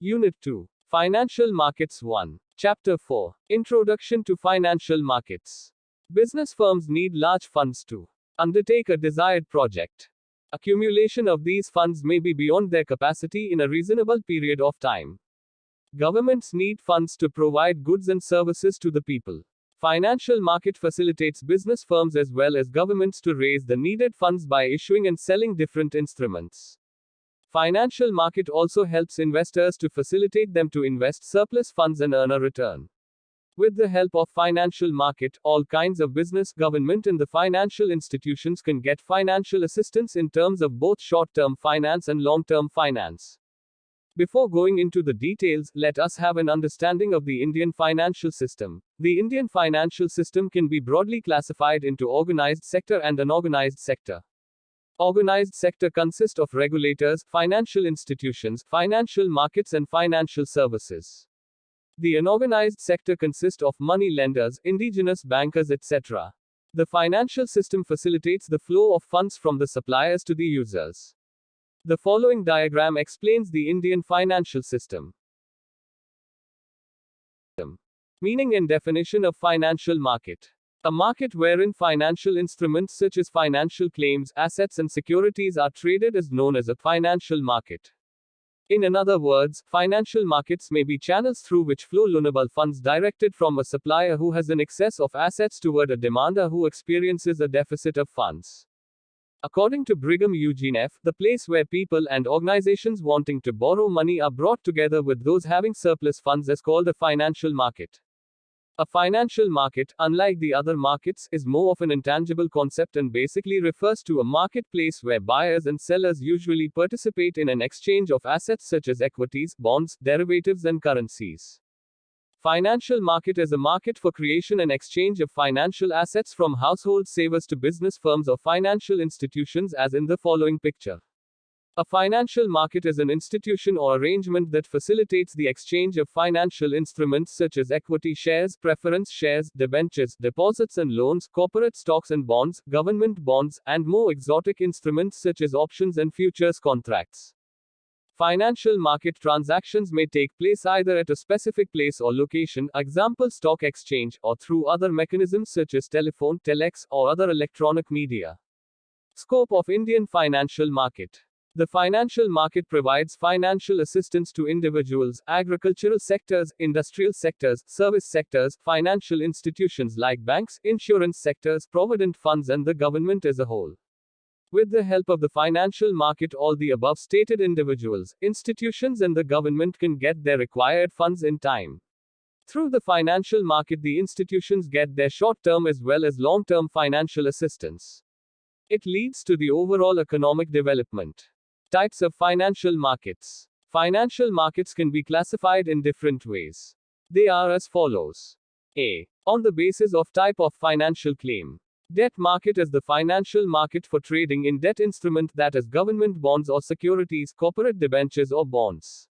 Unit 2. Financial Markets 1. Chapter 4. Introduction to Financial Markets. Business firms need large funds to undertake a desired project. Accumulation of these funds may be beyond their capacity in a reasonable period of time. Governments need funds to provide goods and services to the people. Financial market facilitates business firms as well as governments to raise the needed funds by issuing and selling different instruments. Financial market also helps investors to facilitate them to invest surplus funds and earn a return. With the help of financial market, all kinds of business, government and the financial institutions can get financial assistance in terms of both short-term finance and long-term finance. Before going into the details, let us have an understanding of the Indian financial system. The Indian financial system can be broadly classified into organized sector and unorganized sector. Organized sector consists of regulators, financial institutions, financial markets and financial services. The unorganized sector consists of money lenders, indigenous bankers, etc. The financial system facilitates the flow of funds from the suppliers to the users. The following diagram explains the Indian financial system. Meaning and definition of financial market. A market wherein financial instruments such as financial claims, assets and securities are traded is known as a financial market. In other words, financial markets may be channels through which flow loanable funds directed from a supplier who has an excess of assets toward a demander who experiences a deficit of funds. According to Brigham Eugene F., the place where people and organizations wanting to borrow money are brought together with those having surplus funds is called a financial market. A financial market, unlike the other markets, is more of an intangible concept and basically refers to a marketplace where buyers and sellers usually participate in an exchange of assets such as equities, bonds, derivatives, and currencies. Financial market is a market for creation and exchange of financial assets from household savers to business firms or financial institutions, as in the following picture. A financial market is an institution or arrangement that facilitates the exchange of financial instruments such as equity shares, preference shares, debentures, deposits and loans, corporate stocks and bonds, government bonds, and more exotic instruments such as options and futures contracts. Financial market transactions may take place either at a specific place or location, example stock exchange, or through other mechanisms such as telephone, telex, or other electronic media. Scope of Indian financial market. The financial market provides financial assistance to individuals, agricultural sectors, industrial sectors, service sectors, financial institutions like banks, insurance sectors, provident funds and the government as a whole. With the help of the financial market, all the above stated individuals, institutions and the government can get their required funds in time. Through the financial market, the institutions get their short-term as well as long-term financial assistance. It leads to the overall economic development. Types of financial markets. Financial markets can be classified in different ways. They are as follows. A. On the basis of type of financial claim. Debt market is the financial market for trading in debt instrument, that is government bonds or securities, corporate debentures or bonds.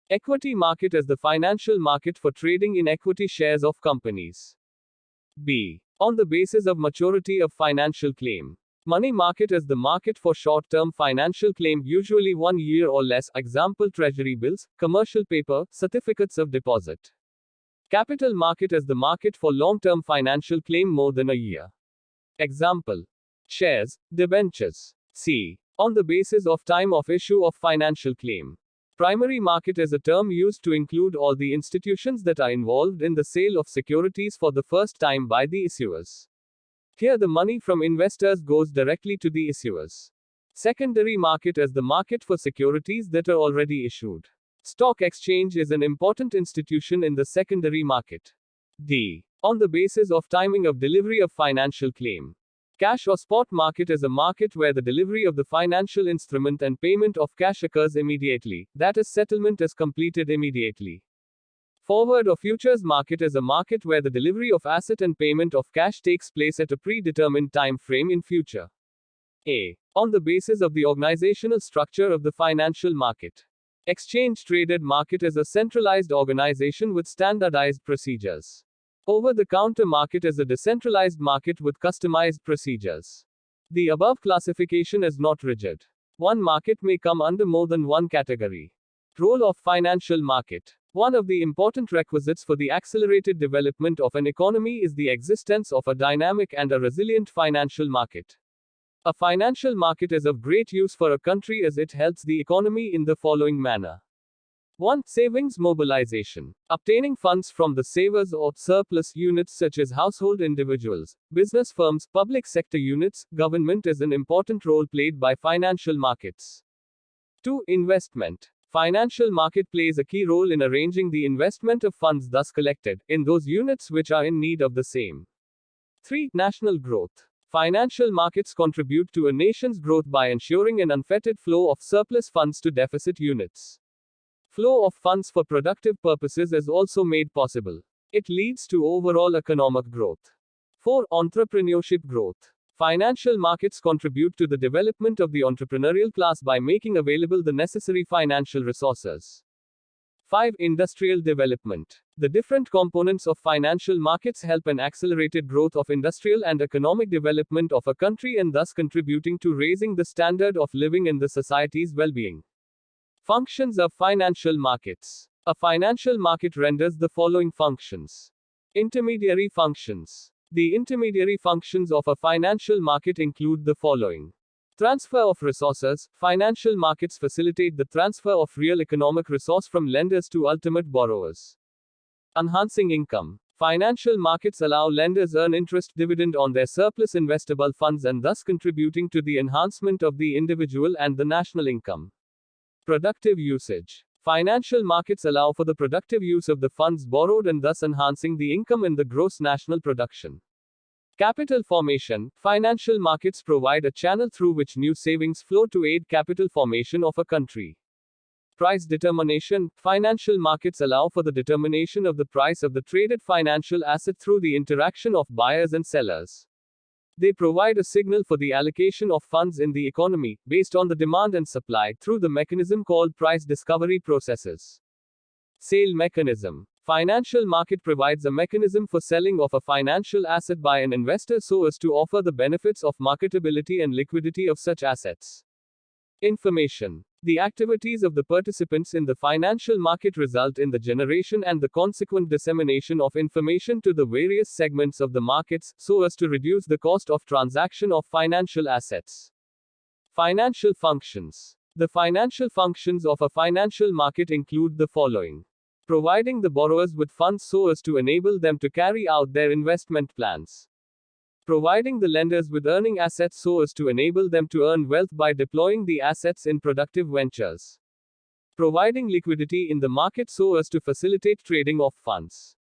Equity market is the financial market for trading in equity shares of companies. B. On the basis of maturity of financial claim. Money market is the market for short-term financial claim, usually 1 year or less, example treasury bills, commercial paper, certificates of deposit. Capital market is the market for long-term financial claim more than a year. Example. Shares, debentures. C. On the basis of time of issue of financial claim. Primary market is a term used to include all the institutions that are involved in the sale of securities for the first time by the issuers. Here the money from investors goes directly to the issuers. Secondary market is the market for securities that are already issued. Stock exchange is an important institution in the secondary market. D. On the basis of timing of delivery of financial claim. Cash or spot market is a market where the delivery of the financial instrument and payment of cash occurs immediately, that is, settlement is completed immediately. Forward or futures market is a market where the delivery of asset and payment of cash takes place at a predetermined time frame in future. A. On the basis of the organizational structure of the financial market. Exchange traded market is a centralized organization with standardized procedures. Over-the-counter market is a decentralized market with customized procedures. The above classification is not rigid. One market may come under more than one category. Role of financial market. One of the important requisites for the accelerated development of an economy is the existence of a dynamic and a resilient financial market. A financial market is of great use for a country as it helps the economy in the following manner. 1. Savings mobilization. Obtaining funds from the savers or surplus units such as household individuals, business firms, public sector units, government is an important role played by financial markets. 2. Investment. Financial market plays a key role in arranging the investment of funds thus collected in those units which are in need of the same. 3. National growth. Financial markets contribute to a nation's growth by ensuring an unfettered flow of surplus funds to deficit units. Flow of funds for productive purposes is also made possible. It leads to overall economic growth. 4. Entrepreneurship growth. Financial markets contribute to the development of the entrepreneurial class by making available the necessary financial resources. 5. Industrial development. The different components of financial markets help an accelerated growth of industrial and economic development of a country and thus contributing to raising the standard of living in the society's well-being. Functions of financial markets. A financial market renders the following functions. Intermediary functions. The intermediary functions of a financial market include the following. Transfer of resources. Financial markets facilitate the transfer of real economic resource from lenders to ultimate borrowers. Enhancing income. Financial markets allow lenders earn interest dividend on their surplus investable funds and thus contributing to the enhancement of the individual and the national income. Productive usage. Financial markets allow for the productive use of the funds borrowed and thus enhancing the income in the gross national production. Capital formation. Financial markets provide a channel through which new savings flow to aid capital formation of a country. Price determination. Financial markets allow for the determination of the price of the traded financial asset through the interaction of buyers and sellers. They provide a signal for the allocation of funds in the economy, based on the demand and supply, through the mechanism called price discovery processes. Sale mechanism. Financial market provides a mechanism for selling of a financial asset by an investor so as to offer the benefits of marketability and liquidity of such assets. Information. The activities of the participants in the financial market result in the generation and the consequent dissemination of information to the various segments of the markets, so as to reduce the cost of transaction of financial assets. Financial functions. The financial functions of a financial market include the following. Providing the borrowers with funds so as to enable them to carry out their investment plans. Providing the lenders with earning assets so as to enable them to earn wealth by deploying the assets in productive ventures. Providing liquidity in the market so as to facilitate trading of funds.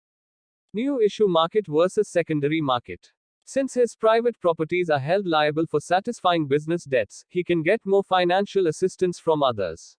New issue market versus secondary market. Since his private properties are held liable for satisfying business debts, he can get more financial assistance from others.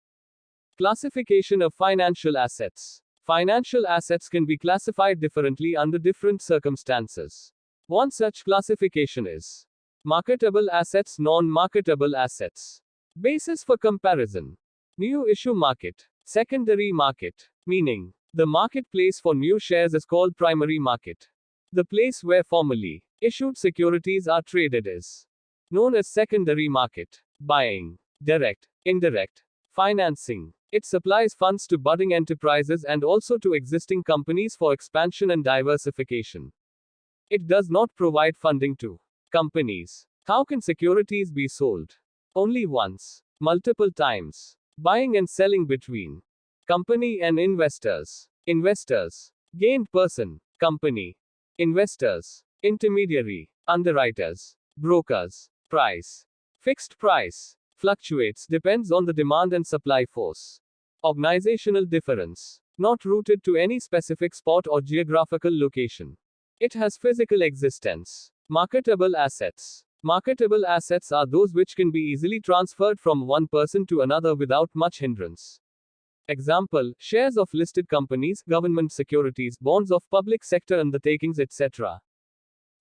Classification of financial assets. Financial assets can be classified differently under different circumstances. One such classification is marketable assets, non-marketable assets. Basis for comparison. New issue market. Secondary market. Meaning, the marketplace for new shares is called primary market. The place where formerly issued securities are traded is known as secondary market. Buying. Direct. Indirect. Financing. It supplies funds to budding enterprises and also to existing companies for expansion and diversification. It does not provide funding to companies. How can securities be sold? Only once. Multiple times. Buying and selling between company and investors. Investors. Gained person. Company. Investors. Intermediary. Underwriters. Brokers. Price. Fixed price. Fluctuates, depends on the demand and supply force. Organizational difference. Not rooted to any specific spot or geographical location. It has physical existence. Marketable assets. Marketable assets are those which can be easily transferred from one person to another without much hindrance. Example, shares of listed companies, government securities, bonds of public sector undertakings, etc.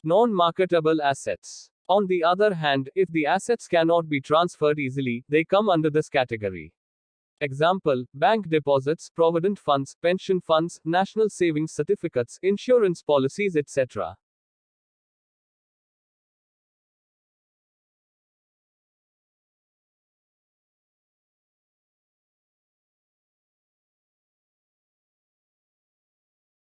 Non-marketable assets. On the other hand, if the assets cannot be transferred easily, they come under this category. Example, bank deposits, provident funds, pension funds, national savings certificates, insurance policies, etc.